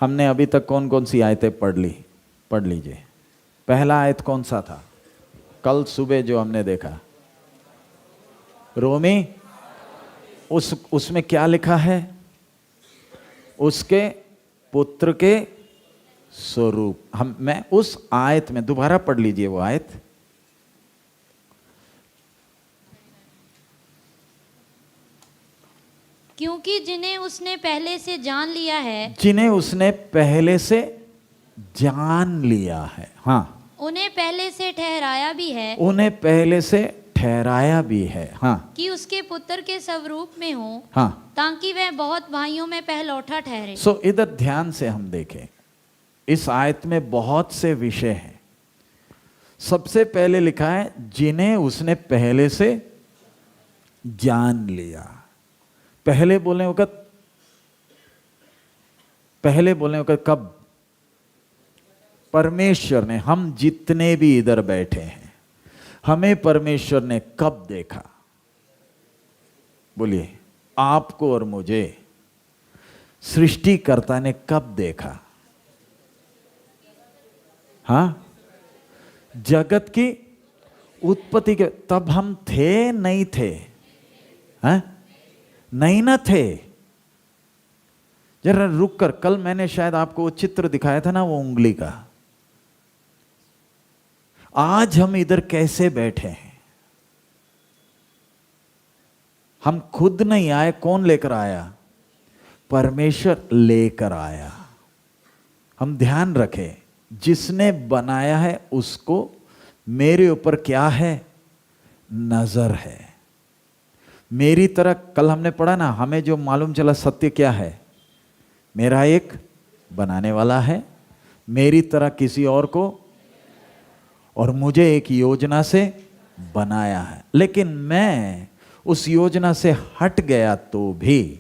हमने अभी तक कौन कौन सी आयतें पढ़ ली? पढ़ लीजिए। पहला आयत कौन सा था? कल सुबह जो हमने देखा, रोमी, उसमें क्या लिखा है? उसके पुत्र के स्वरूप। मैं उस आयत में, दोबारा पढ़ लीजिए वो आयत। क्योंकि जिन्हें उसने पहले से जान लिया है, जिन्हें उसने पहले से जान लिया है, हाँ, उन्हें पहले से ठहराया भी है, उन्हें पहले से ठहराया भी है, हाँ, कि उसके पुत्र के स्वरूप में हो, हाँ, ताकि वह बहुत भाइयों में पहलौठा ठहरे। इधर ध्यान से हम देखें, इस आयत में बहुत से विषय हैं। सबसे पहले लिखा है जिन्हें उसने पहले से जान लिया। पहले बोलने वक्त कब? परमेश्वर ने, हम जितने भी इधर बैठे हैं, हमें परमेश्वर ने कब देखा? बोलिए, आपको और मुझे सृष्टिकर्ता ने कब देखा? हाँ, जगत की उत्पत्ति के, तब हम थे नहीं थे? हाँ, नहीं ना थे। जरा रुक कर, कल मैंने शायद आपको वो चित्र दिखाया था ना, वो उंगली का। आज हम इधर कैसे बैठे हैं? हम खुद नहीं आए, कौन लेकर आया? परमेश्वर लेकर आया। हम ध्यान रखें, जिसने बनाया है उसको मेरे ऊपर क्या है? नजर है। मेरी तरह, कल हमने पढ़ा ना, हमें जो मालूम चला सत्य क्या है? मेरा एक बनाने वाला है, मेरी तरह किसी और को, और मुझे एक योजना से बनाया है। लेकिन मैं उस योजना से हट गया तो भी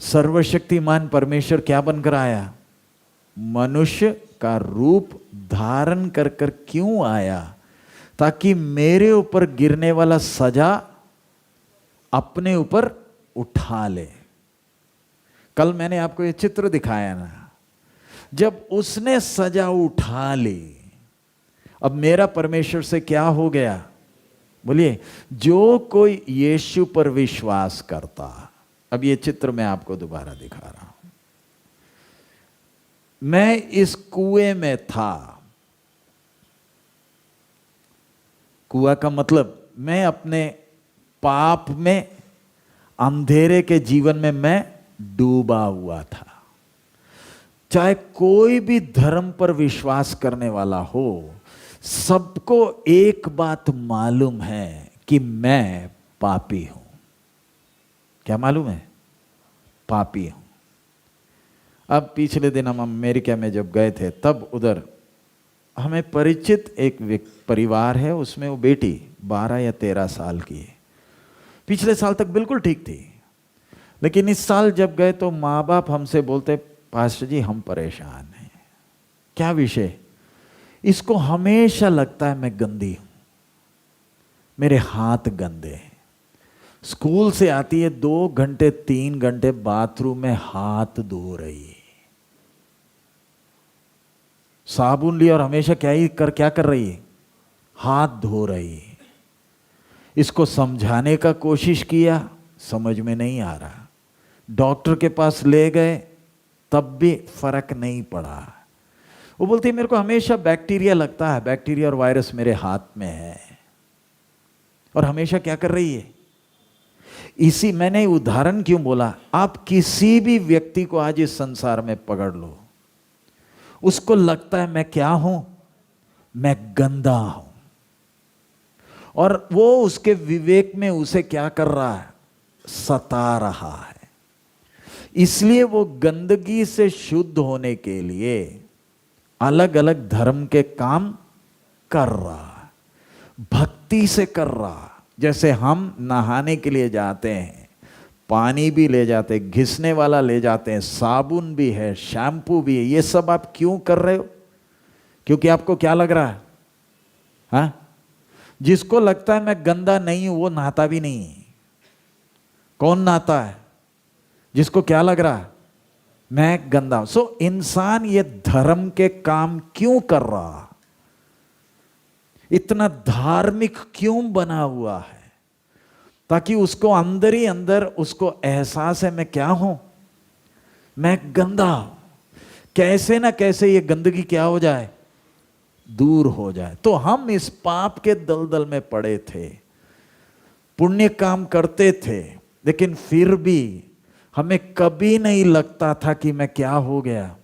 सर्वशक्तिमान परमेश्वर क्या बनकर आया? मनुष्य का रूप धारण कर कर क्यों आया? ताकि मेरे ऊपर गिरने वाला सजा अपने ऊपर उठा ले। कल मैंने आपको ये चित्र दिखाया ना, जब उसने सजा उठा ली, अब मेरा परमेश्वर से क्या हो गया? बोलिए, जो कोई यीशु पर विश्वास करता। अब ये चित्र मैं आपको दोबारा दिखा रहा हूं। मैं इस कुएं में था। कुआं का मतलब, मैं अपने पाप में, अंधेरे के जीवन में मैं डूबा हुआ था। चाहे कोई भी धर्म पर विश्वास करने वाला हो, सबको एक बात मालूम है कि मैं पापी हूं। क्या मालूम है? पापी हूं। अब पिछले दिन हम अमेरिका में जब गए थे, तब उधर हमें परिचित एक परिवार है, उसमें वो बेटी 12 या 13 साल की है। पिछले साल तक बिल्कुल ठीक थी, लेकिन इस साल जब गए तो माँ बाप हमसे बोलते, पास्टर जी हम परेशान हैं। क्या विषय? इसको हमेशा लगता है मैं गंदी हूं, मेरे हाथ गंदे हैं। स्कूल से आती है, 2 घंटे 3 घंटे बाथरूम में हाथ धो रही है, साबुन लिया और हमेशा क्या कर रही है? हाथ धो रही है। इसको समझाने का कोशिश किया, समझ में नहीं आ रहा। डॉक्टर के पास ले गए, तब भी फर्क नहीं पड़ा। वो बोलती है मेरे को हमेशा बैक्टीरिया लगता है, बैक्टीरिया और वायरस मेरे हाथ में है। और हमेशा क्या कर रही है? इसी, मैंने उदाहरण क्यों बोला, आप किसी भी व्यक्ति को आज इस संसार में पकड़ लो, उसको लगता है मैं क्या हूं? मैं गंदा हूं। और वो उसके विवेक में उसे क्या कर रहा है? सता रहा है। इसलिए वो गंदगी से शुद्ध होने के लिए अलग अलग धर्म के काम कर रहा, भक्ति से कर रहा। जैसे हम नहाने के लिए जाते हैं, पानी भी ले जाते हैं, घिसने वाला ले जाते हैं, साबुन भी है, शैम्पू भी है। ये सब आप क्यों कर रहे हो? क्योंकि आपको क्या लग रहा है? हाँ, जिसको लगता है मैं गंदा नहीं हूं, वो नहाता भी नहीं है। कौन नहाता है? जिसको क्या लग रहा है? मैं गंदा हूं। सो इंसान ये धर्म के काम क्यों कर रहा, इतना धार्मिक क्यों बना हुआ है? ताकि उसको अंदर ही अंदर उसको एहसास है मैं क्या हूं, मैं गंदा हूं। कैसे ना कैसे ये गंदगी क्या हो जाए, दूर हो जाए। तो हम इस पाप के दलदल में पड़े थे, पुण्य काम करते थे, लेकिन फिर भी हमें कभी नहीं लगता था कि मैं क्या हो गया,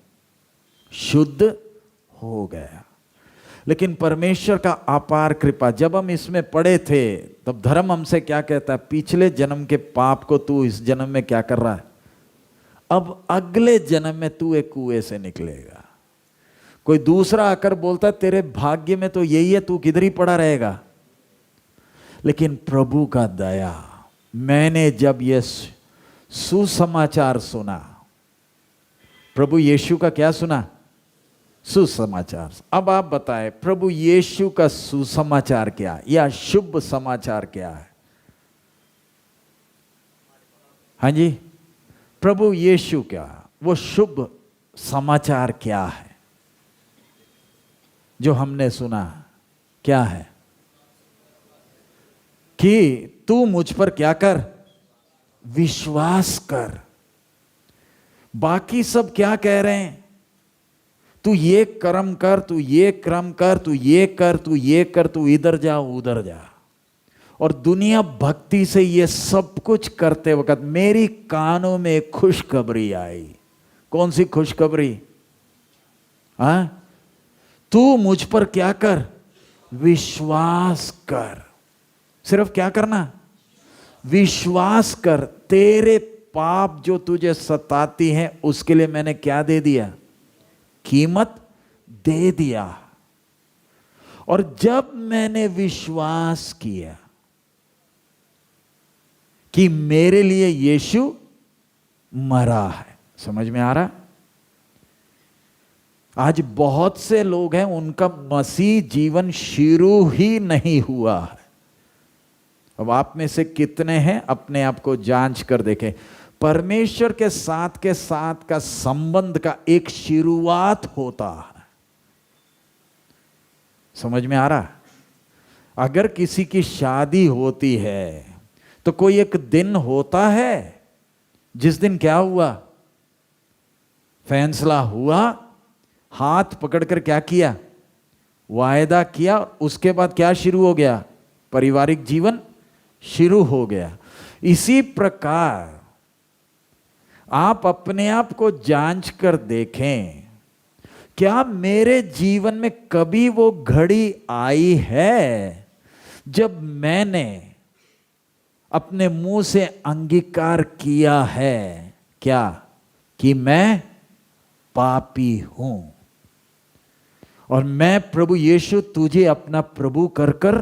शुद्ध हो गया। लेकिन परमेश्वर का अपार कृपा, जब हम इसमें पड़े थे तब धर्म हमसे क्या कहता है, पिछले जन्म के पाप को तू इस जन्म में क्या कर रहा है, अब अगले जन्म में तू एक कुएं से निकलेगा। कोई दूसरा आकर बोलता तेरे भाग्य में तो यही है, तू किधर ही पड़ा रहेगा। लेकिन प्रभु का दया, मैंने जब ये सुसमाचार सुना, प्रभु यीशु का क्या सुना, सुसमाचार। अब आप बताएं प्रभु यीशु का सुसमाचार क्या है या शुभ समाचार क्या है? हाँ जी, प्रभु यीशु क्या, वो शुभ समाचार क्या है जो हमने सुना? क्या है कि तू मुझ पर क्या कर, विश्वास कर। बाकी सब क्या कह रहे हैं, तू ये कर्म कर, तू ये कर्म कर, तू ये कर, तू ये कर, तू इधर जा उधर जा। और दुनिया भक्ति से ये सब कुछ करते वक्त मेरी कानों में एक खुशखबरी आई। कौन सी खुशखबरी? हाँ, तू मुझ पर क्या कर, विश्वास कर। सिर्फ क्या करना, विश्वास कर। तेरे पाप जो तुझे सताती हैं उसके लिए मैंने क्या दे दिया, कीमत दे दिया। और जब मैंने विश्वास किया कि मेरे लिए यीशु मरा है, समझ में आ रहा? आज बहुत से लोग हैं उनका मसीह जीवन शुरू ही नहीं हुआ है। अब आप में से कितने हैं अपने आप को जांच कर देखें। परमेश्वर के साथ का संबंध का एक शुरुआत होता है, समझ में आ रहा? अगर किसी की शादी होती है तो कोई एक दिन होता है जिस दिन क्या हुआ, फैसला हुआ, हाथ पकड़कर क्या किया, वायदा किया, उसके बाद क्या शुरू हो गया, पारिवारिक जीवन शुरू हो गया। इसी प्रकार आप अपने आप को जांच कर देखें, क्या मेरे जीवन में कभी वो घड़ी आई है जब मैंने अपने मुंह से अंगीकार किया है क्या कि मैं पापी हूं और मैं प्रभु यीशु तुझे अपना प्रभु कर कर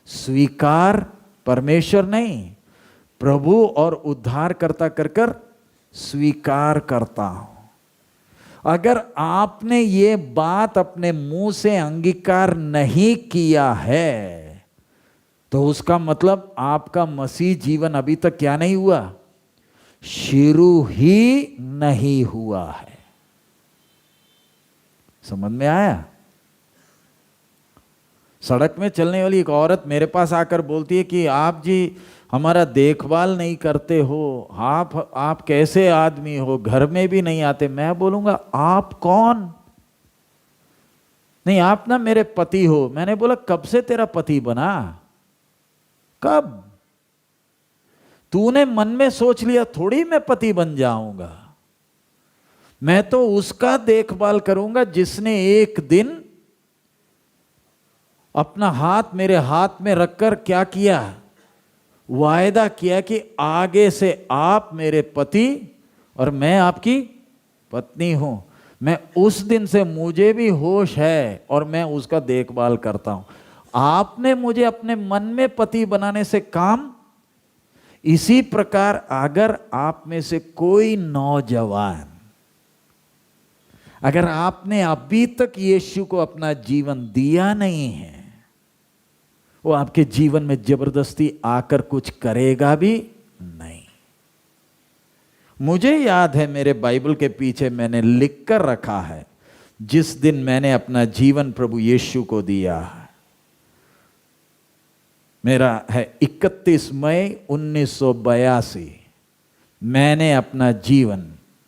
स्वीकार, परमेश्वर नहीं, प्रभु और उद्धारकर्ता कर कर स्वीकार करता हूं। अगर आपने ये बात अपने मुंह से अंगीकार नहीं किया है तो उसका मतलब आपका मसीह जीवन अभी तक क्या नहीं हुआ, शुरू ही नहीं हुआ है। समझ में आया? सड़क में चलने वाली एक औरत मेरे पास आकर बोलती है कि आप जी हमारा देखभाल नहीं करते हो, आप कैसे आदमी हो, घर में भी नहीं आते। मैं बोलूंगा आप कौन? नहीं आप ना मेरे पति हो। मैंने बोला कब से तेरा पति बना, कब? तूने मन में सोच लिया थोड़ी मैं पति बन जाऊंगा। मैं तो उसका देखभाल करूंगा जिसने एक दिन अपना हाथ मेरे हाथ में रखकर क्या किया, वायदा किया कि आगे से आप मेरे पति और मैं आपकी पत्नी हूं। मैं उस दिन से मुझे भी होश है और मैं उसका देखभाल करता हूं। आपने मुझे अपने मन में पति बनाने से काम। इसी प्रकार अगर आप में से कोई नौजवान, अगर आपने अभी तक यीशु को अपना जीवन दिया नहीं है, वो आपके जीवन में जबरदस्ती आकर कुछ करेगा भी नहीं। मुझे याद है, मेरे बाइबल के पीछे मैंने लिख कर रखा है, जिस दिन मैंने अपना जीवन प्रभु यीशु को दिया। मेरा है 31 मई 1982, मैंने अपना जीवन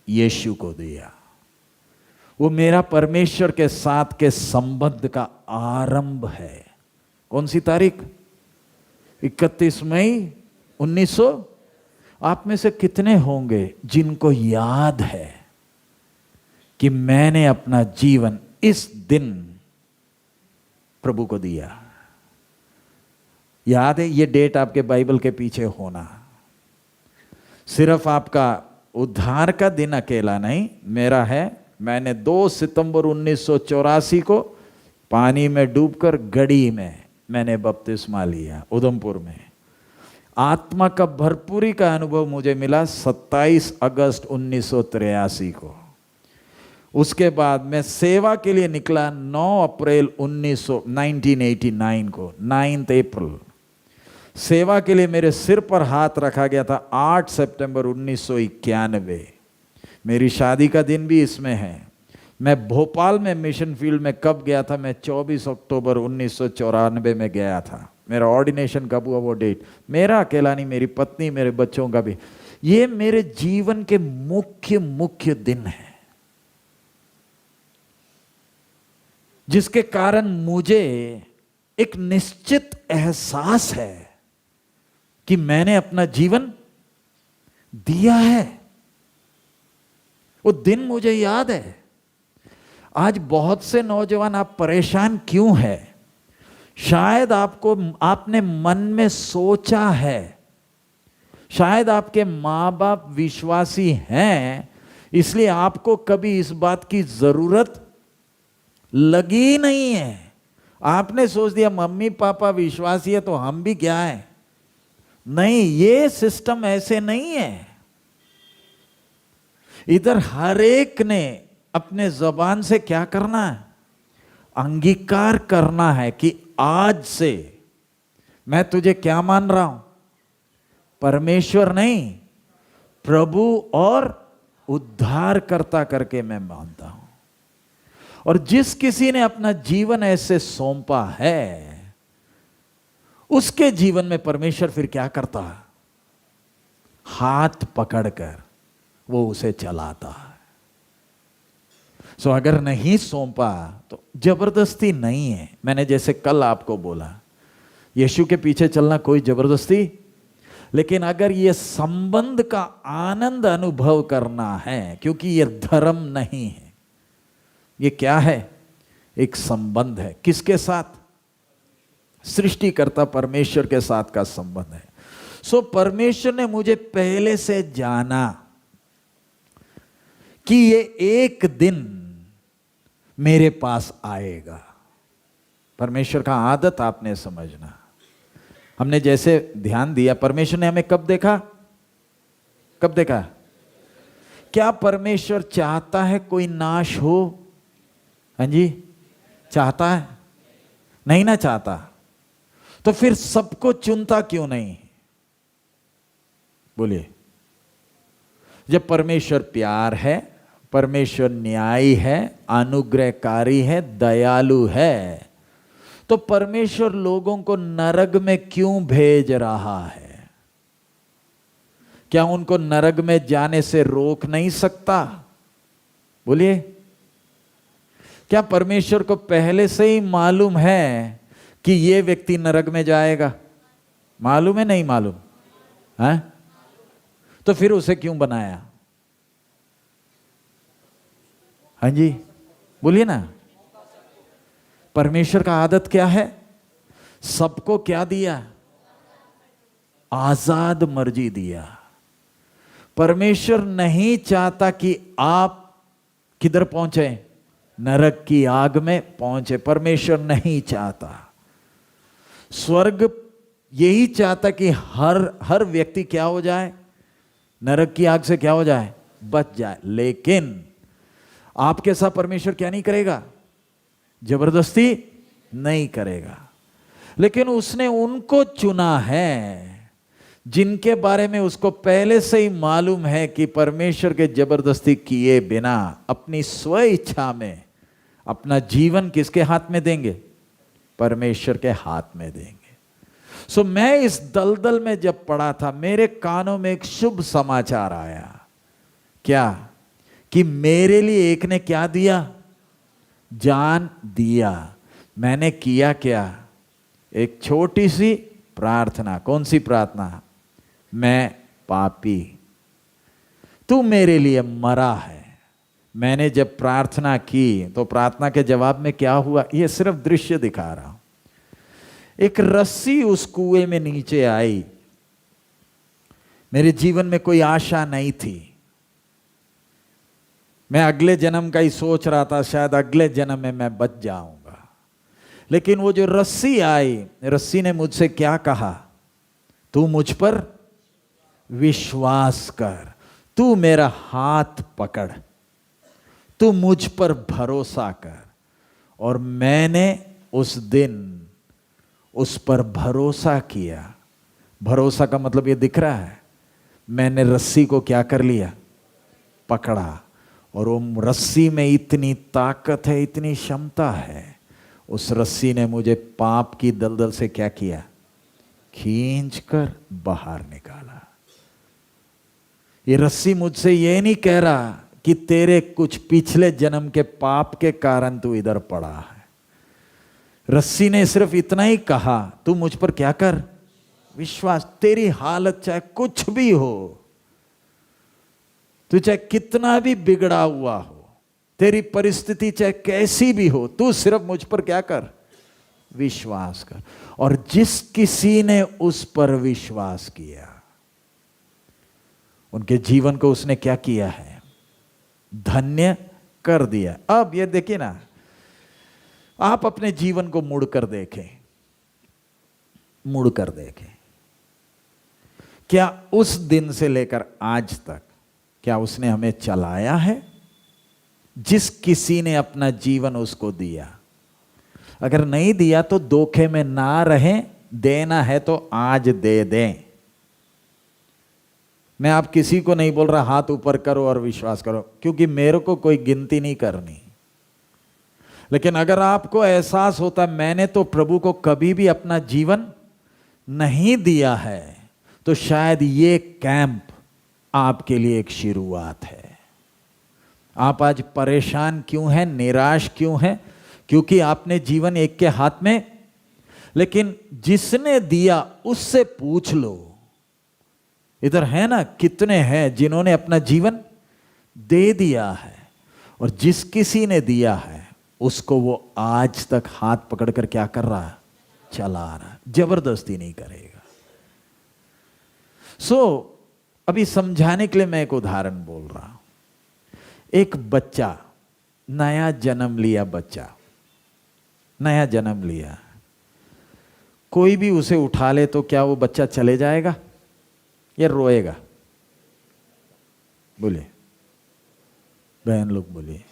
यीशु को दिया। वो मेरा परमेश्वर के साथ के संबंध का आरंभ है। कौन सी तारीख? 31 मई 1900। आप में से कितने होंगे जिनको याद है कि मैंने अपना जीवन इस दिन प्रभु को दिया? याद है? ये डेट आपके बाइबल के पीछे होना। सिर्फ आपका उद्धार का दिन अकेला नहीं, मेरा है, मैंने 2 सितंबर 1984 को पानी में डूबकर गड़ी में मैंने बपतिस्मा लिया, उधमपुर में। आत्मा का भरपूरी का अनुभव मुझे मिला 27 अगस्त 1983 को। उसके बाद मैं सेवा के लिए निकला 9 अप्रैल 1989 को, 9 अप्रैल। सेवा के लिए मेरे सिर पर हाथ रखा गया था 8 सितंबर 1991। मेरी शादी का दिन भी इसमें है। मैं भोपाल में मिशन फील्ड में कब गया था? मैं 24 अक्टूबर 1994 में गया था। मेरा ऑर्डिनेशन कब हुआ वो डेट? मेरा अकेला नहीं, मेरी पत्नी, मेरे बच्चों का भी। ये मेरे जीवन के मुख्य दिन है, जिसके कारण मुझे एक निश्चित एहसास है कि मैंने अपना जीवन दिया है। वो दिन मुझे याद है। आज बहुत से नौजवान, आप परेशान क्यों हैं? शायद आपने मन में सोचा है, शायद आपके माँ बाप विश्वासी हैं, इसलिए आपको कभी इस बात की जरूरत लगी नहीं है। आपने सोच दिया मम्मी पापा विश्वासी है तो हम भी क्या है। नहीं, ये सिस्टम ऐसे नहीं है। इधर हर एक ने अपने जबान से क्या करना है? अंगीकार करना है कि आज से मैं तुझे क्या मान रहा हूं? परमेश्वर नहीं, प्रभु और उद्धारकर्ता करके मैं मानता हूं। और जिस किसी ने अपना जीवन ऐसे सौंपा है, उसके जीवन में परमेश्वर फिर क्या करता है? हाथ पकड़कर वो उसे चलाता है। सो अगर नहीं सौंपा तो जबरदस्ती नहीं है। मैंने जैसे कल आपको बोला, यीशु के पीछे चलना कोई जबरदस्ती, लेकिन अगर ये संबंध का आनंद अनुभव करना है, क्योंकि ये धर्म नहीं है, ये क्या है? एक संबंध है। किसके साथ? सृष्टिकर्ता परमेश्वर के साथ का संबंध है। सो परमेश्वर ने मुझे पहले से जाना कि ये एक दिन मेरे पास आएगा। परमेश्वर का आदत आपने समझना। हमने जैसे ध्यान दिया, परमेश्वर ने हमें कब देखा? कब देखा? क्या परमेश्वर चाहता है कोई नाश हो? हाँ जी, चाहता है? नहीं ना चाहता, तो फिर सबको चुनता क्यों नहीं? बोलिए। जब परमेश्वर प्यार है, परमेश्वर न्यायी है, अनुग्रहकारी है, दयालु है, तो परमेश्वर लोगों को नरक में क्यों भेज रहा है? क्या उनको नरक में जाने से रोक नहीं सकता? बोलिए। क्या परमेश्वर को पहले से ही मालूम है कि ये व्यक्ति नरक में जाएगा? मालूम है? नहीं मालूम है? तो फिर उसे क्यों बनाया? हाँ जी, बोलिए ना। परमेश्वर का आदत क्या है? सबको क्या दिया? आजाद मर्जी दिया। परमेश्वर नहीं चाहता कि आप किधर पहुंचे? नरक की आग में पहुंचे। परमेश्वर नहीं चाहता। स्वर्ग यही चाहता कि हर व्यक्ति क्या हो जाए? नरक की आग से क्या हो जाए? बच जाए। लेकिन आपके साथ परमेश्वर क्या नहीं करेगा? जबरदस्ती नहीं करेगा। लेकिन उसने उनको चुना है जिनके बारे में उसको पहले से ही मालूम है कि परमेश्वर के जबरदस्ती किए बिना अपनी स्व इच्छा में अपना जीवन किसके हाथ में देंगे? परमेश्वर के हाथ में देंगे। सो मैं इस दलदल में जब पड़ा था, मेरे कानों में एक शुभ समाचार आया। क्या? कि मेरे लिए एक ने क्या दिया? जान दिया। मैंने किया क्या? एक छोटी सी प्रार्थना। कौन सी प्रार्थना? मैं पापी, तू मेरे लिए मरा है। मैंने जब प्रार्थना की तो प्रार्थना के जवाब में क्या हुआ? यह सिर्फ दृश्य दिखा रहा हूं। एक रस्सी उस कुएं में नीचे आई। मेरे जीवन में कोई आशा नहीं थी। मैं अगले जन्म का ही सोच रहा था, शायद अगले जन्म में मैं बच जाऊंगा। लेकिन वो जो रस्सी आई, रस्सी ने मुझसे क्या कहा? तू मुझ पर विश्वास कर, तू मेरा हाथ पकड़, तू मुझ पर भरोसा कर। और मैंने उस दिन उस पर भरोसा किया। भरोसा का मतलब ये दिख रहा है, मैंने रस्सी को क्या कर लिया? पकड़ा। और वो रस्सी में इतनी ताकत है, इतनी क्षमता है, उस रस्सी ने मुझे पाप की दलदल से क्या किया? खींचकर बाहर निकाला। ये रस्सी मुझसे ये नहीं कह रहा कि तेरे कुछ पिछले जन्म के पाप के कारण तू इधर पड़ा है। रस्सी ने सिर्फ इतना ही कहा, तू मुझ पर क्या कर? विश्वास। तेरी हालत चाहे कुछ भी हो, तू चाहे कितना भी बिगड़ा हुआ हो, तेरी परिस्थिति चाहे कैसी भी हो, तू सिर्फ मुझ पर क्या कर? विश्वास कर। और जिस किसी ने उस पर विश्वास किया, उनके जीवन को उसने क्या किया है? धन्य कर दिया। अब ये देखिए ना, आप अपने जीवन को मुड़कर देखें, मुड़कर देखें। क्या उस दिन से लेकर आज तक क्या उसने हमें चलाया है? जिस किसी ने अपना जीवन उसको दिया। अगर नहीं दिया तो धोखे में ना रहें, देना है तो आज दे दें। मैं आप किसी को नहीं बोल रहा हाथ ऊपर करो और विश्वास करो, क्योंकि मेरे को कोई गिनती नहीं करनी। लेकिन अगर आपको एहसास होता मैंने तो प्रभु को कभी भी अपना जीवन नहीं दिया है, तो शायद ये कैंप आपके लिए एक शुरुआत है। आप आज परेशान क्यों हैं, निराश क्यों हैं? क्योंकि आपने जीवन एक के हाथ में, लेकिन जिसने दिया उससे पूछ लो। इधर है ना, कितने हैं जिन्होंने अपना जीवन दे दिया है, और जिस किसी ने दिया है उसको वो आज तक हाथ पकड़कर क्या कर रहा है? चला रहा है। जबरदस्ती नहीं करेगा। अभी समझाने के लिए मैं एक उदाहरण बोल रहा हूं। एक बच्चा, नया जन्म लिया बच्चा, नया जन्म लिया, कोई भी उसे उठा ले तो क्या वो बच्चा चले जाएगा या रोएगा? बोलिए, बहन लोग बोलिए,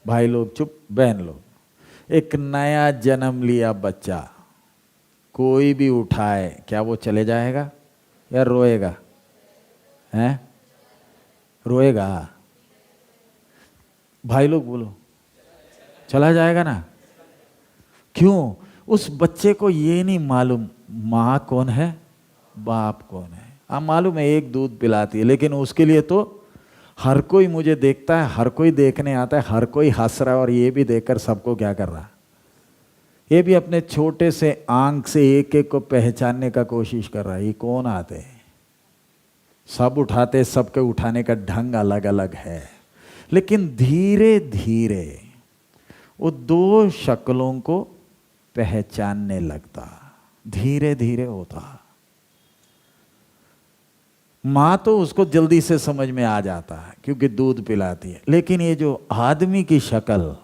भाई लोग चुप, बहन लोग। एक नया जन्म लिया बच्चा कोई भी उठाए, क्या वो चले जाएगा या रोएगा? हैं? रोएगा। भाई लोग बोलो, चला जाएगा ना? क्यों? उस बच्चे को ये नहीं मालूम माँ कौन है, बाप कौन है। हाँ मालूम है एक दूध पिलाती है, लेकिन उसके लिए तो हर कोई मुझे देखता है, हर कोई देखने आता है, हर कोई हंस रहा है, और ये भी देखकर सबको क्या कर रहा है? ये भी अपने छोटे से आंख से एक एक को पहचानने का कोशिश कर रहा है, ये कौन आते हैं। सब उठाते, सबके उठाने का ढंग अलग अलग है, लेकिन धीरे धीरे वो दो शक्लों को पहचानने लगता, धीरे धीरे होता। माँ तो उसको जल्दी से समझ में आ जाता है क्योंकि दूध पिलाती है, लेकिन ये जो आदमी की शक्ल,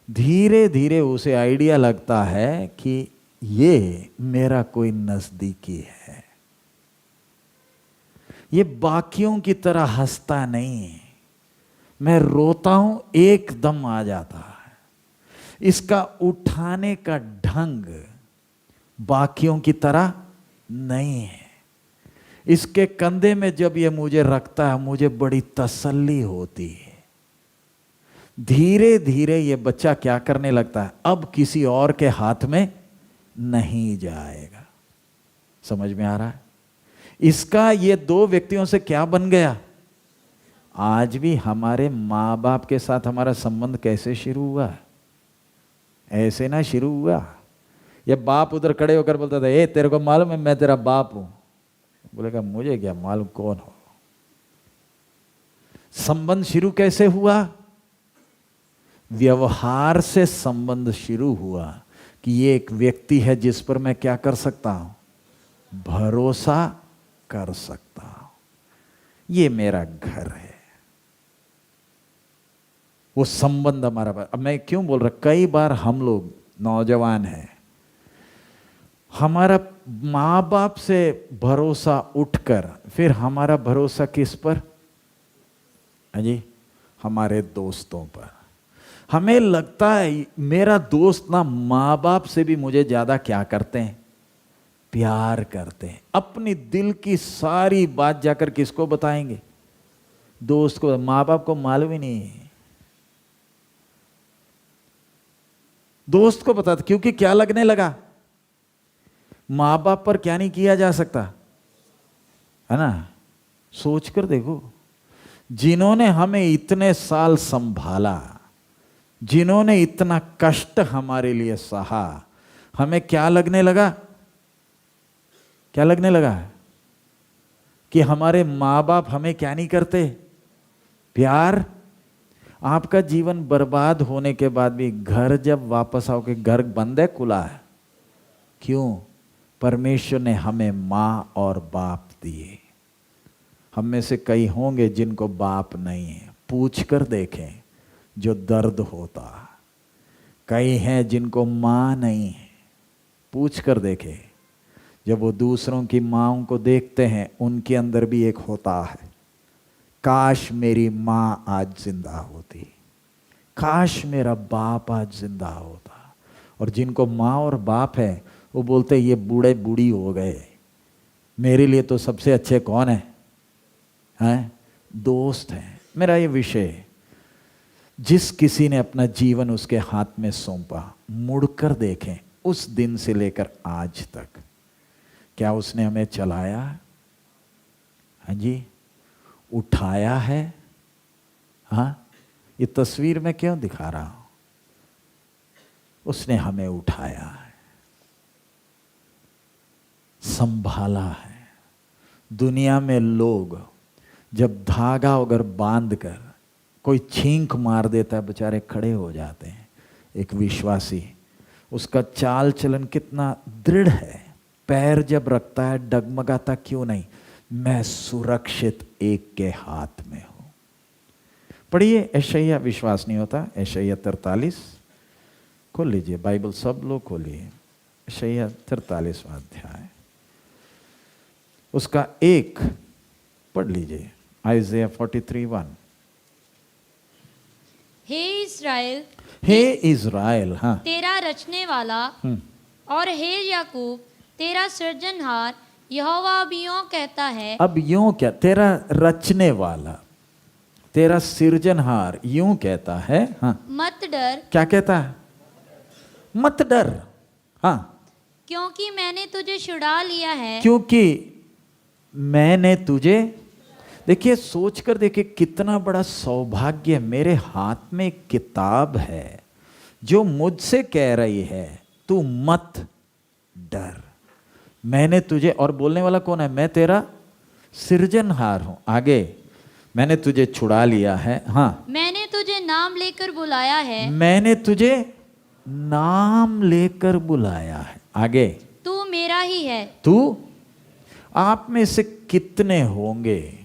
धीरे धीरे उसे आइडिया लगता है कि ये मेरा कोई नजदीकी है। ये बाकियों की तरह हंसता नहीं, मैं रोता हूं एकदम आ जाता है। इसका उठाने का ढंग बाकियों की तरह नहीं है। इसके कंधे में जब ये मुझे रखता है मुझे बड़ी तसल्ली होती है। धीरे धीरे ये बच्चा क्या करने लगता है, अब किसी और के हाथ में नहीं जाएगा। समझ में आ रहा है? इसका ये दो व्यक्तियों से क्या बन गया? आज भी हमारे माँ बाप के साथ हमारा संबंध कैसे शुरू हुआ? ऐसे ना शुरू हुआ। ये बाप उधर खड़े होकर बोलता था, ए तेरे को मालूम है मैं तेरा बाप हूं? बोलेगा मुझे क्या मालूम कौन हो। संबंध शुरू कैसे हुआ? व्यवहार से संबंध शुरू हुआ कि ये एक व्यक्ति है जिस पर मैं क्या कर सकता हूं, भरोसा कर सकता हूं, ये मेरा घर है। वो संबंध हमारा। अब मैं क्यों बोल रहा, कई बार हम लोग नौजवान हैं, हमारा माँ बाप से भरोसा उठकर फिर हमारा भरोसा किस पर? हाँ जी, हमारे दोस्तों पर। हमें लगता है मेरा दोस्त ना माँ बाप से भी मुझे ज्यादा क्या करते हैं, प्यार करते हैं। अपनी दिल की सारी बात जाकर किसको बताएंगे? दोस्त को। माँ बाप को मालूम ही नहीं है, दोस्त को बताते। क्योंकि क्या लगने लगा, माँ बाप पर क्या नहीं किया जा सकता, है ना? सोच कर देखो, जिन्होंने हमें इतने साल संभाला, जिन्होंने इतना कष्ट हमारे लिए सहा, हमें क्या लगने लगा? क्या लगने लगा? कि हमारे माँ बाप हमें क्या नहीं करते, प्यार। आपका जीवन बर्बाद होने के बाद भी घर जब वापस आओगे, घर बंद है खुला है? क्यों? परमेश्वर ने हमें माँ और बाप दिए। हम में से कई होंगे जिनको बाप नहीं है, पूछ कर देखें जो दर्द होता। कई हैं जिनको माँ नहीं है, पूछ कर देखें। जब वो दूसरों की माँओं को देखते हैं उनके अंदर भी एक होता है, काश मेरी माँ आज जिंदा होती, काश मेरा बाप आज जिंदा होता। और जिनको माँ और बाप है वो बोलते ये बूढ़े बूढ़ी हो गए, मेरे लिए तो सबसे अच्छे कौन है? हैं? दोस्त हैं। मेरा ये विषय है, जिस किसी ने अपना जीवन उसके हाथ में सौंपा, मुड़कर देखें उस दिन से लेकर आज तक, क्या उसने हमें चलाया? हाँ जी, उठाया है? हाँ, ये तस्वीर में क्यों दिखा रहा हूं? उसने हमें उठाया है, संभाला है। दुनिया में लोग जब धागा अगर बांध कर कोई छींक मार देता है, बेचारे खड़े हो जाते हैं। एक विश्वासी, उसका चाल चलन कितना दृढ़ है, पैर जब रखता है डगमगाता क्यों नहीं? मैं सुरक्षित एक के हाथ में हूं। पढ़िए यशायाह, विश्वास नहीं होता? यशायाह 43 खोल लीजिए, बाइबल सब लोग खोलिए। यशायाह 43वां अध्याय, उसका 1 पढ़ लीजिए। आइज़ाया 43:1। हे इस्राएल, हे इज़राइल, हाँ, तेरा रचने वाला, और हे याकूब तेरा सृजनहार यहोवा अब यों कहता है। अब यूं क्या? तेरा रचने वाला, तेरा सृजनहार यूं कहता है, हाँ, मत डर। क्या कहता है? मत डर। हाँ, क्योंकि मैंने तुझे छुड़ा लिया है। क्योंकि मैंने तुझे। देखिए, सोच कर देखिए कितना बड़ा सौभाग्य। मेरे हाथ में एक किताब है जो मुझसे कह रही है तू मत डर, मैंने तुझे। और बोलने वाला कौन है? मैं तेरा सृजनहार हूं। आगे, मैंने तुझे छुड़ा लिया है, हाँ, मैंने तुझे नाम लेकर बुलाया है। मैंने तुझे नाम लेकर बुलाया है। आगे, तू मेरा ही है। तू। आप में से कितने होंगे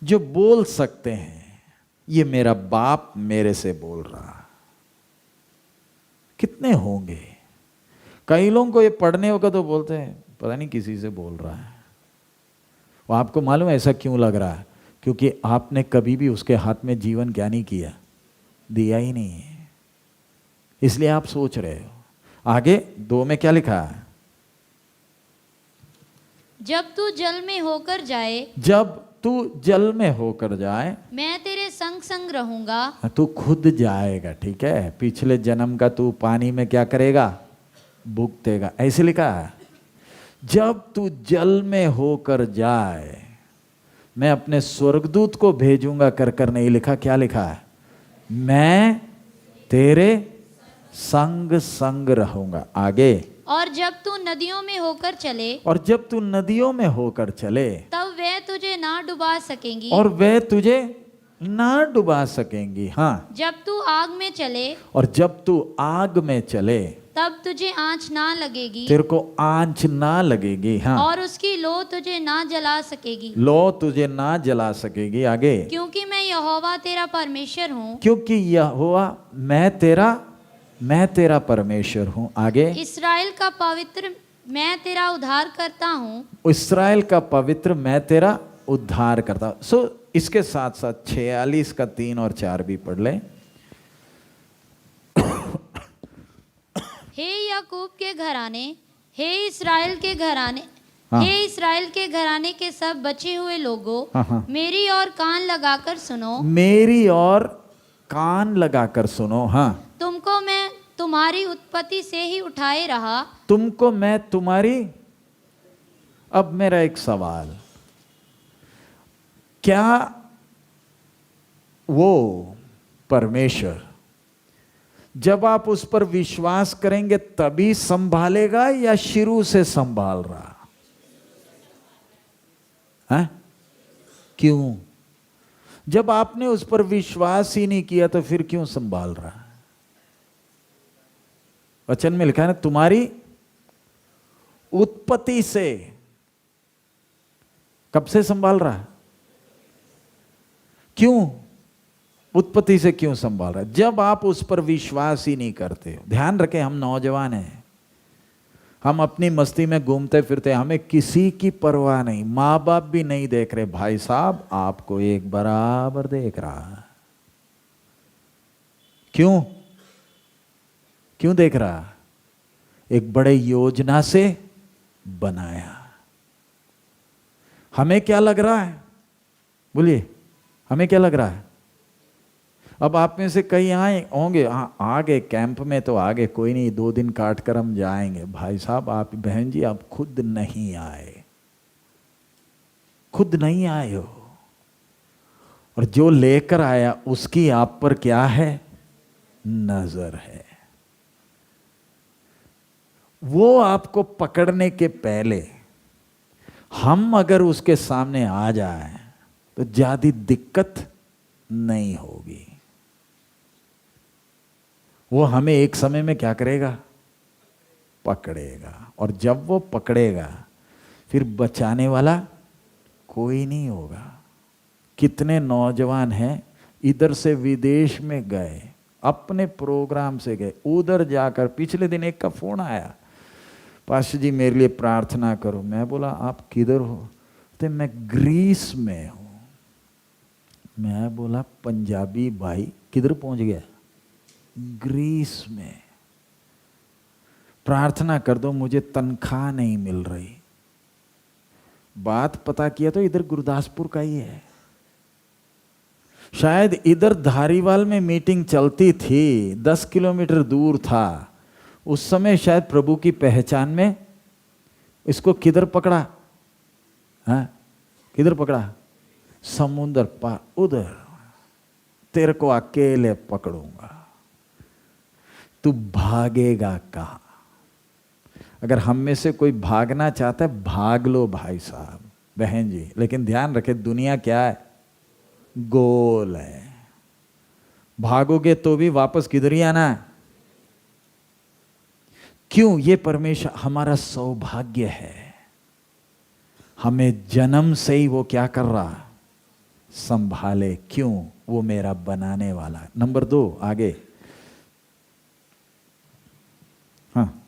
जो बोल सकते हैं ये मेरा बाप मेरे से बोल रहा? कितने होंगे? कई लोगों को ये पढ़ने होगा तो बोलते हैं पता नहीं किसी से बोल रहा है। वो आपको मालूम है ऐसा क्यों लग रहा है? क्योंकि आपने कभी भी उसके हाथ में जीवन क्या नहीं किया, दिया ही नहीं है, इसलिए आप सोच रहे हो। आगे 2 में क्या लिखा है? जब तू जल में होकर जाए, जब तू जल में होकर जाए, मैं तेरे संग संग रहूंगा। तू खुद जाएगा, ठीक है। पिछले जन्म का तू पानी में क्या करेगा, भुगतेगा, ऐसे लिखा है। जब तू जल में होकर जाए, मैं अपने स्वर्गदूत को भेजूंगा, कर नहीं लिखा, क्या लिखा है, मैं तेरे संग संग रहूंगा। आगे, और जब तू नदियों में होकर चले, और जब तू नदियों में होकर चले, तब वे तुझे ना डुबा सकेंगी, और वे तुझे ना डुबा सकेंगी। हाँ, जब तू आग में चले, और जब तू आग में चले, तब तुझे आँच ना लगेगी, तेरे को आंच ना लगेगी। हाँ, और उसकी लो तुझे ना जला सकेगी, लो तुझे ना जला सकेगी। आगे, क्योंकि मैं यहोवा तेरा परमेश्वर हूँ, क्योंकि यहोवा मैं तेरा परमेश्वर हूँ। आगे, इस्राएल का पवित्र मैं तेरा उद्धार करता हूँ। इस्राएल का पवित्र मैं तेरा उद्धार करता हूँ। सो इसके साथ साथ 46 का 3 और 4 भी पढ़ ले। हे याकूब के घराने, हे इस्राएल के घराने, हाँ। हे इस्राएल के घराने के सब बचे हुए लोगों, हाँ। मेरी और कान लगाकर सुनो, मेरी और कान लगाकर सुनो। हाँ, तुमको मैं तुम्हारी उत्पत्ति से ही उठाए रहा। तुमको मैं तुम्हारी, अब मेरा एक सवाल, क्या वो परमेश्वर जब आप उस पर विश्वास करेंगे तभी संभालेगा, या शुरू से संभाल रहा है? क्यों? जब आपने उस पर विश्वास ही नहीं किया तो फिर क्यों संभाल रहा है? वचन में लिखा है ना, तुम्हारी उत्पत्ति से। कब से संभाल रहा है? क्यों? उत्पत्ति से क्यों संभाल रहा है? जब आप उस पर विश्वास ही नहीं करते हो। ध्यान रखें, हम नौजवान हैं, हम अपनी मस्ती में घूमते फिरते, हमें किसी की परवाह नहीं, माँ बाप भी नहीं देख रहे। भाई साहब आपको एक बराबर देख रहा है। क्यों? क्यों देख रहा? एक बड़े योजना से बनाया। हमें क्या लग रहा है? बोलिए, हमें क्या लग रहा है? अब आप में से कई आए होंगे, आ गए कैंप में तो आ गए, कोई नहीं 2 दिन काट कर हम जाएंगे। भाई साहब, आप बहन जी, आप खुद नहीं आए, खुद नहीं आए हो, और जो लेकर आया उसकी आप पर क्या है? नजर है। वो आपको पकड़ने के पहले हम अगर उसके सामने आ जाए तो ज्यादा दिक्कत नहीं होगी। वो हमें एक समय में क्या करेगा? पकड़ेगा, और जब वो पकड़ेगा फिर बचाने वाला कोई नहीं होगा। कितने नौजवान हैं इधर से विदेश में गए, अपने प्रोग्राम से गए, उधर जाकर पिछले दिन एक का फोन आया, पास्टर जी मेरे लिए प्रार्थना करो। मैं बोला आप किधर हो? तो मैं ग्रीस में हूं। मैं बोला पंजाबी भाई किधर पहुंच गया? ग्रीस में। प्रार्थना कर दो, मुझे तनख्वाह नहीं मिल रही। बात पता किया तो इधर गुरदासपुर का ही है। शायद इधर धारीवाल में मीटिंग चलती थी, 10 किलोमीटर दूर था। उस समय शायद प्रभु की पहचान में इसको किधर पकड़ा? हाँ, किधर पकड़ा? समुद्र पार, उधर। तेरे को अकेले पकड़ूंगा, तू भागेगा कहां? अगर हम में से कोई भागना चाहता है, भाग लो भाई साहब बहन जी, लेकिन ध्यान रखे दुनिया क्या है? गोल है। भागोगे तो भी वापस किधर ही आना है। क्यों? ये परमेश्वर हमारा सौभाग्य है। हमें जन्म से ही वो क्या कर रहा? संभाले। क्यों? वो मेरा बनाने वाला। नंबर 2 आगे। हाँ,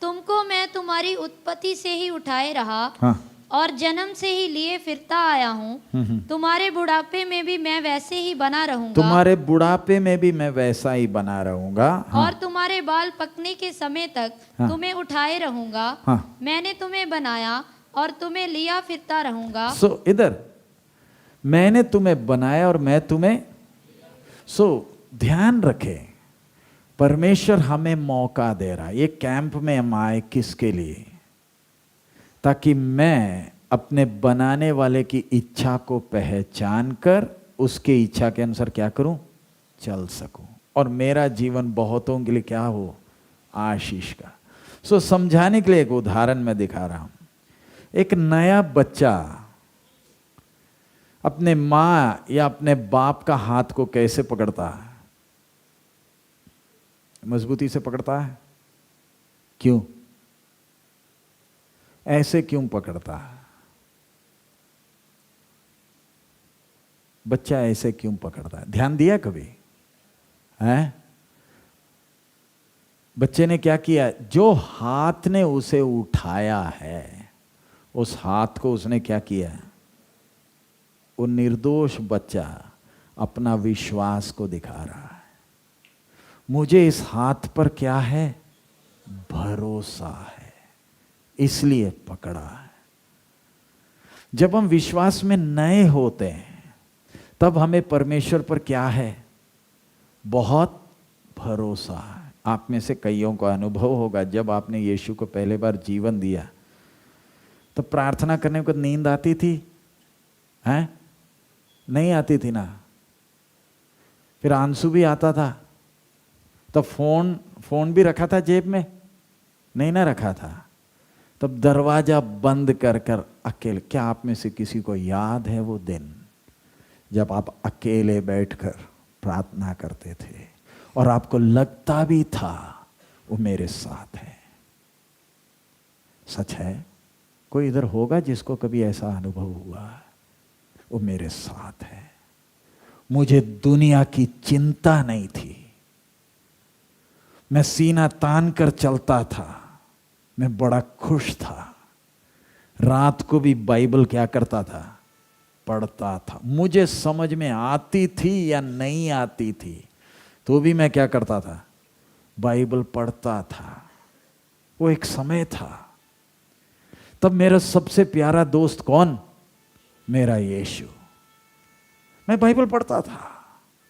तुमको मैं तुम्हारी उत्पत्ति से ही उठाए रहा, हाँ, और जन्म से ही लिए फिरता आया हूँ। तुम्हारे बुढ़ापे में भी मैं वैसे ही बना रहूंगा, तुम्हारे बुढ़ापे में भी मैं वैसा ही बना रहूंगा। हाँ, और तुम्हारे बाल पकने के समय तक हाँ, तुम्हें उठाए रहूंगा। हाँ, मैंने तुम्हें बनाया और तुम्हें लिया फिरता रहूंगा। इधर मैंने तुम्हें बनाया और मैं तुम्हें, ध्यान रखें, परमेश्वर हमें मौका दे रहा है। ये कैंप में हम आए किसके लिए? ताकि मैं अपने बनाने वाले की इच्छा को पहचान कर उसके इच्छा के अनुसार क्या करूं? चल सकूं, और मेरा जीवन बहुतों के लिए क्या हो? आशीष का। समझाने के लिए एक उदाहरण मैं दिखा रहा हूं। एक नया बच्चा अपने माँ या अपने बाप का हाथ को कैसे पकड़ता है? मजबूती से पकड़ता है। क्यों? ऐसे क्यों पकड़ता है? बच्चा ऐसे क्यों पकड़ता है? ध्यान दिया कभी? हैं? बच्चे ने क्या किया? जो हाथ ने उसे उठाया है, उस हाथ को उसने क्या किया? वो निर्दोष बच्चा अपना विश्वास को दिखा रहा है। मुझे इस हाथ पर क्या है? भरोसा है, इसलिए पकड़ा है। जब हम विश्वास में नए होते हैं तब हमें परमेश्वर पर क्या है? बहुत भरोसा है। आप में से कईयों को अनुभव होगा, जब आपने यीशु को पहले बार जीवन दिया तो प्रार्थना करने को नींद आती थी? हैं? नहीं आती थी ना? फिर आंसू भी आता था? तब फोन भी रखा था जेब में? नहीं ना रखा था। तब दरवाजा बंद कर कर अकेले, क्या आप में से किसी को याद है वो दिन जब आप अकेले बैठकर प्रार्थना करते थे और आपको लगता भी था वो मेरे साथ है? सच है? कोई इधर होगा जिसको कभी ऐसा अनुभव हुआ है? वो मेरे साथ है। मुझे दुनिया की चिंता नहीं थी। मैं सीना तान कर चलता था, मैं बड़ा खुश था। रात को भी बाइबल क्या करता था? पढ़ता था। मुझे समझ में आती थी या नहीं आती थी तो भी मैं क्या करता था? बाइबल पढ़ता था। वो एक समय था। तब मेरा सबसे प्यारा दोस्त कौन? मेरा यीशु। मैं बाइबल पढ़ता था,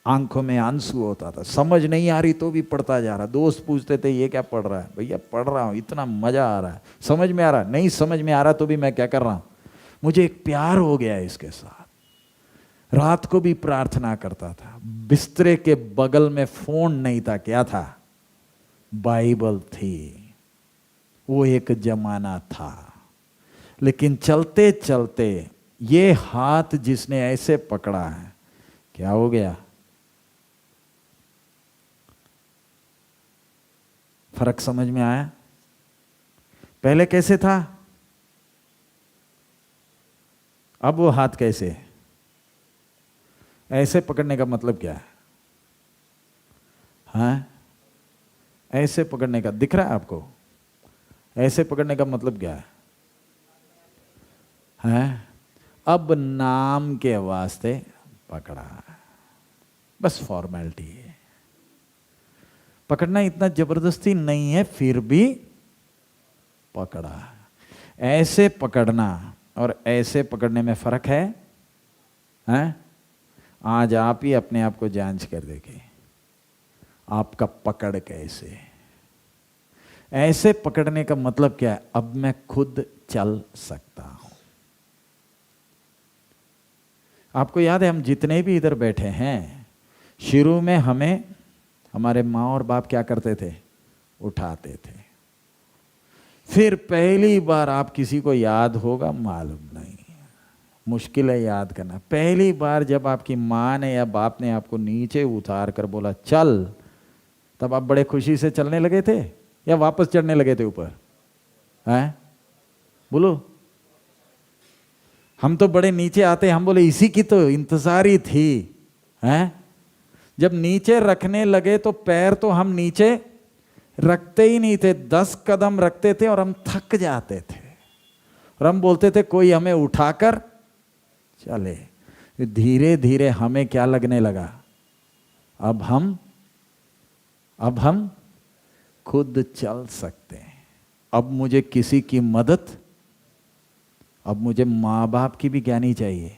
आंखों में आंसू होता था, समझ नहीं आ रही तो भी पढ़ता जा रहा। दोस्त पूछते थे ये क्या पढ़ रहा है? भैया पढ़ रहा हूं, इतना मजा आ रहा है। समझ में आ रहा? नहीं समझ में आ रहा तो भी मैं क्या कर रहा हूं? मुझे एक प्यार हो गया इसके साथ। रात को भी प्रार्थना करता था। बिस्तरे के बगल में फोन नहीं था, क्या था? बाइबल थी। वो एक जमाना था। लेकिन चलते चलते ये हाथ जिसने ऐसे पकड़ा है, क्या हो गया? फर्क समझ में आया? पहले कैसे था, अब वो हाथ कैसे? ऐसे पकड़ने का मतलब क्या है? हाँ, ऐसे पकड़ने का दिख रहा है आपको? ऐसे पकड़ने का मतलब क्या है? हैं? अब नाम के वास्ते पकड़ा, बस फॉर्मेलिटी है। पकड़ना इतना जबरदस्ती नहीं है, फिर भी पकड़ा। ऐसे पकड़ना और ऐसे पकड़ने में फर्क है? हैं? आज आप ही अपने आप को जांच कर देखें, आपका पकड़ कैसे? ऐसे पकड़ने का मतलब क्या है? अब मैं खुद चल सकता हूं। आपको याद है हम जितने भी इधर बैठे हैं, शुरू में हमें हमारे माँ और बाप क्या करते थे? उठाते थे। फिर पहली बार, आप किसी को याद होगा मालूम नहीं, मुश्किल है याद करना, पहली बार जब आपकी माँ ने या बाप ने आपको नीचे उतार कर बोला चल, तब आप बड़े खुशी से चलने लगे थे या वापस चढ़ने लगे थे ऊपर? हैं? बोलो। हम तो बड़े नीचे आते, हम बोले इसी की तो इंतजार ही थी। हैं? जब नीचे रखने लगे तो पैर तो हम नीचे रखते ही नहीं थे, 10 कदम रखते थे और हम थक जाते थे और हम बोलते थे कोई हमें उठाकर चले। धीरे धीरे हमें क्या लगने लगा? अब हम खुद चल सकते हैं। अब मुझे किसी की मदद अब मुझे माँ बाप की भी ज्ञानी चाहिए।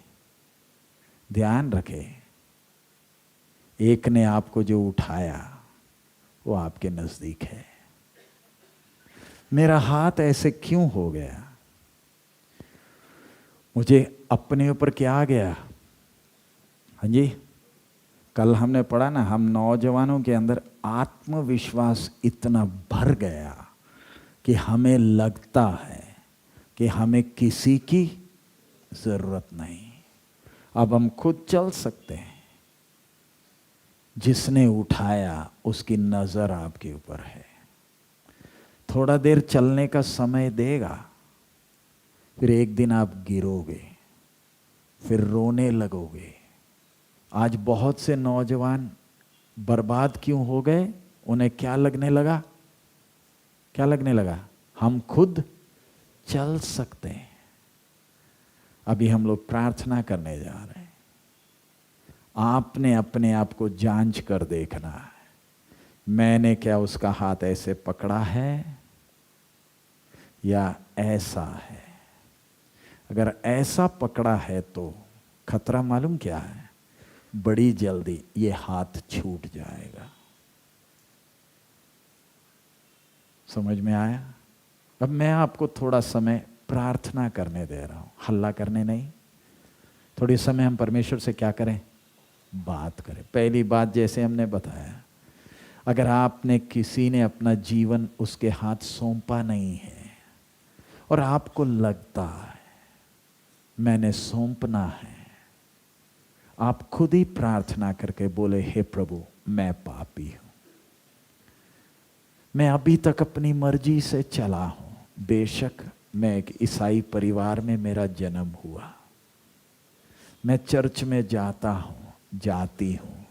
ध्यान रखे, एक ने आपको जो उठाया वो आपके नजदीक है। मेरा हाथ ऐसे क्यों हो गया? मुझे अपने ऊपर क्या आ गया? हाँ जी, कल हमने पढ़ा ना, हम नौजवानों के अंदर आत्मविश्वास इतना भर गया कि हमें लगता है कि हमें किसी की जरूरत नहीं, अब हम खुद चल सकते हैं। जिसने उठाया उसकी नजर आपके ऊपर है। थोड़ा देर चलने का समय देगा, फिर एक दिन आप गिरोगे, फिर रोने लगोगे। आज बहुत से नौजवान बर्बाद क्यों हो गए? उन्हें क्या लगने लगा? क्या लगने लगा? हम खुद चल सकते हैं। अभी हम लोग प्रार्थना करने जा रहे हैं। आपने अपने आप को जांच कर देखना है, मैंने क्या उसका हाथ ऐसे पकड़ा है या ऐसा है? अगर ऐसा पकड़ा है तो खतरा मालूम क्या है? बड़ी जल्दी ये हाथ छूट जाएगा। समझ में आया? अब मैं आपको थोड़ा समय प्रार्थना करने दे रहा हूं, हल्ला करने नहीं। थोड़ी समय हम परमेश्वर से क्या करें? बात करें। पहली बात, जैसे हमने बताया, अगर आपने किसी ने अपना जीवन उसके हाथ सौंपा नहीं है और आपको लगता है मैंने सौंपना है, आप खुद ही प्रार्थना करके बोले, हे प्रभु मैं पापी हूं, मैं अभी तक अपनी मर्जी से चला हूं। बेशक मैं एक ईसाई परिवार में मेरा जन्म हुआ, मैं चर्च में जाता हूं, जाती हूं,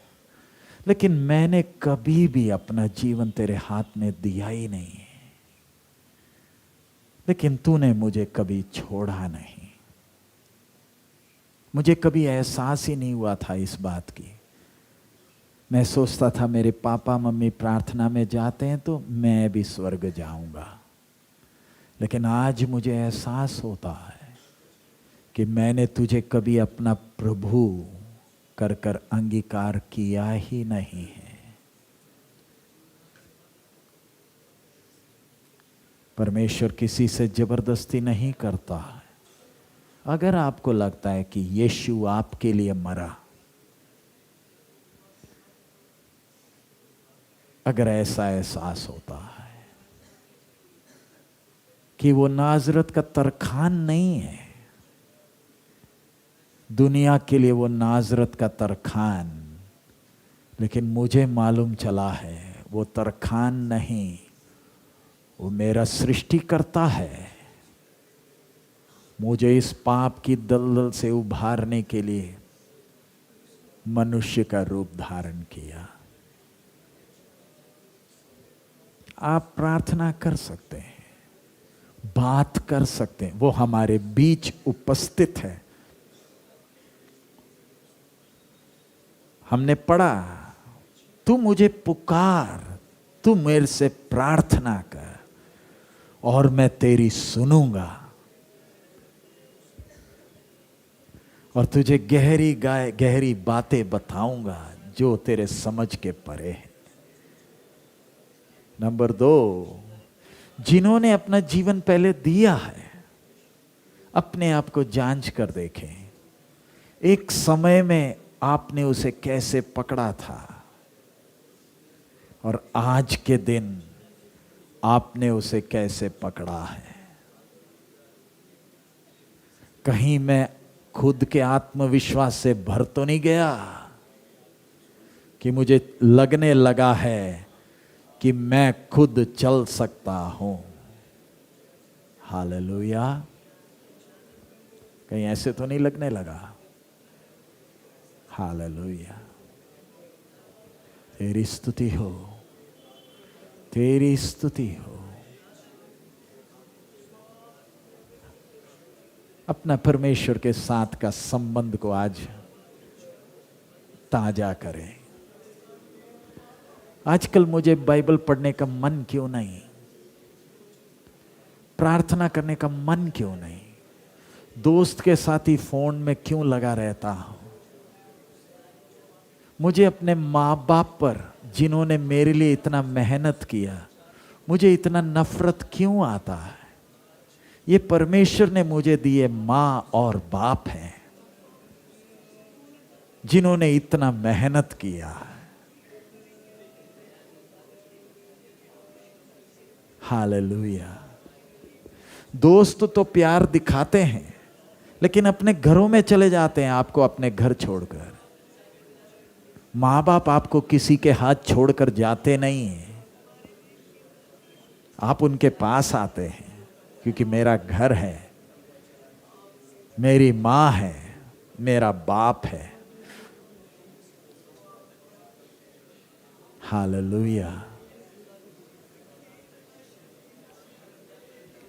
लेकिन मैंने कभी भी अपना जीवन तेरे हाथ में दिया ही नहीं है। लेकिन तूने मुझे कभी छोड़ा नहीं, मुझे कभी एहसास ही नहीं हुआ था इस बात की। मैं सोचता था मेरे पापा मम्मी प्रार्थना में जाते हैं तो मैं भी स्वर्ग जाऊंगा, लेकिन आज मुझे एहसास होता है कि मैंने तुझे कभी अपना प्रभु कर कर अंगीकार किया ही नहीं है। परमेश्वर किसी से जबरदस्ती नहीं करता है। अगर आपको लगता है कि यीशु आपके लिए मरा, अगर ऐसा एहसास होता है कि वो नाजरत का तरखान नहीं है, दुनिया के लिए वो नाजरत का तरखान, लेकिन मुझे मालूम चला है वो तरखान नहीं, वो मेरा सृष्टिकर्ता है। मुझे इस पाप की दलदल से उभारने के लिए मनुष्य का रूप धारण किया। आप प्रार्थना कर सकते हैं, बात कर सकते हैं, वो हमारे बीच उपस्थित है। हमने पढ़ा, तू मुझे पुकार, तू मेरे से प्रार्थना कर और मैं तेरी सुनूंगा और तुझे गहरी बातें बताऊंगा जो तेरे समझ के परे है। नंबर 2, जिन्होंने अपना जीवन पहले दिया है, अपने आप को जांच कर देखें। एक समय में आपने उसे कैसे पकड़ा था और आज के दिन आपने उसे कैसे पकड़ा है। कहीं मैं खुद के आत्मविश्वास से भर तो नहीं गया कि मुझे लगने लगा है कि मैं खुद चल सकता हूं। हालेलुया। कहीं ऐसे तो नहीं लगने लगा? हालेलुया। तेरी स्तुति हो, तेरी स्तुति हो। अपना परमेश्वर के साथ का संबंध को आज ताजा करें। आजकल मुझे बाइबल पढ़ने का मन क्यों नहीं, प्रार्थना करने का मन क्यों नहीं? दोस्त के साथ ही फोन में क्यों लगा रहता हूं? मुझे अपने माँ बाप पर, जिन्होंने मेरे लिए इतना मेहनत किया, मुझे इतना नफरत क्यों आता है? ये परमेश्वर ने मुझे दिए माँ और बाप हैं, जिन्होंने इतना मेहनत किया है। हालेलुया। दोस्त तो प्यार दिखाते हैं, लेकिन अपने घरों में चले जाते हैं आपको अपने घर छोड़कर। माँ बाप आपको किसी के हाथ छोड़कर जाते नहीं हैं, आप उनके पास आते हैं, क्योंकि मेरा घर है, मेरी माँ है, मेरा बाप है। हालेलुया।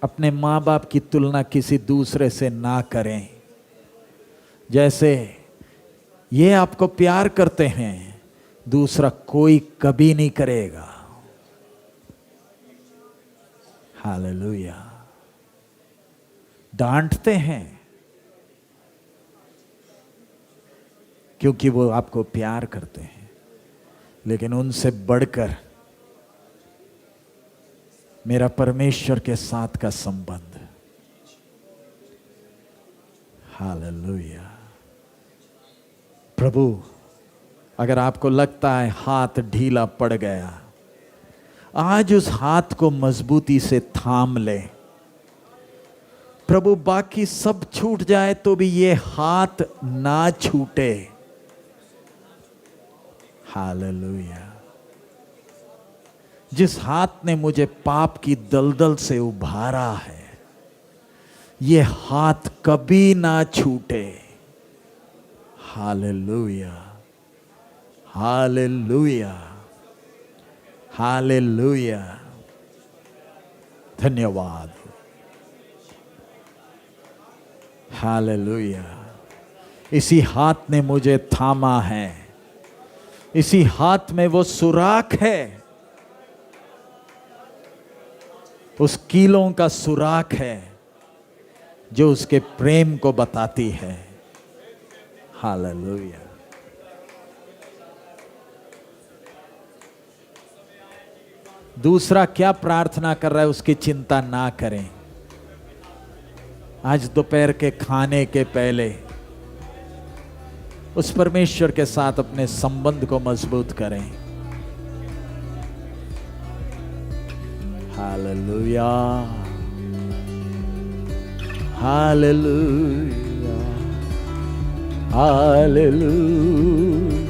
अपने माँ बाप की तुलना किसी दूसरे से ना करें। जैसे ये आपको प्यार करते हैं, दूसरा कोई कभी नहीं करेगा। हालेलुया। डांटते हैं क्योंकि वो आपको प्यार करते हैं, लेकिन उनसे बढ़कर मेरा परमेश्वर के साथ का संबंध। हालेलुया। प्रभु, अगर आपको लगता है हाथ ढीला पड़ गया, आज उस हाथ को मजबूती से थाम ले। प्रभु, बाकी सब छूट जाए तो भी ये हाथ ना छूटे। हालेलुया। जिस हाथ ने मुझे पाप की दलदल से उभारा है, ये हाथ कभी ना छूटे। Hallelujah, hallelujah, hallelujah. धन्यवाद। हालेलुया। इसी हाथ ने मुझे थामा है, इसी हाथ में वो सुराख है, उस कीलों का सुराख है जो उसके प्रेम को बताती है। हालेलुया। दूसरा क्या प्रार्थना कर रहा है उसकी चिंता ना करें। आज दोपहर के खाने के पहले उस परमेश्वर के साथ अपने संबंध को मजबूत करें। Hallelujah, hallelujah, hallelujah.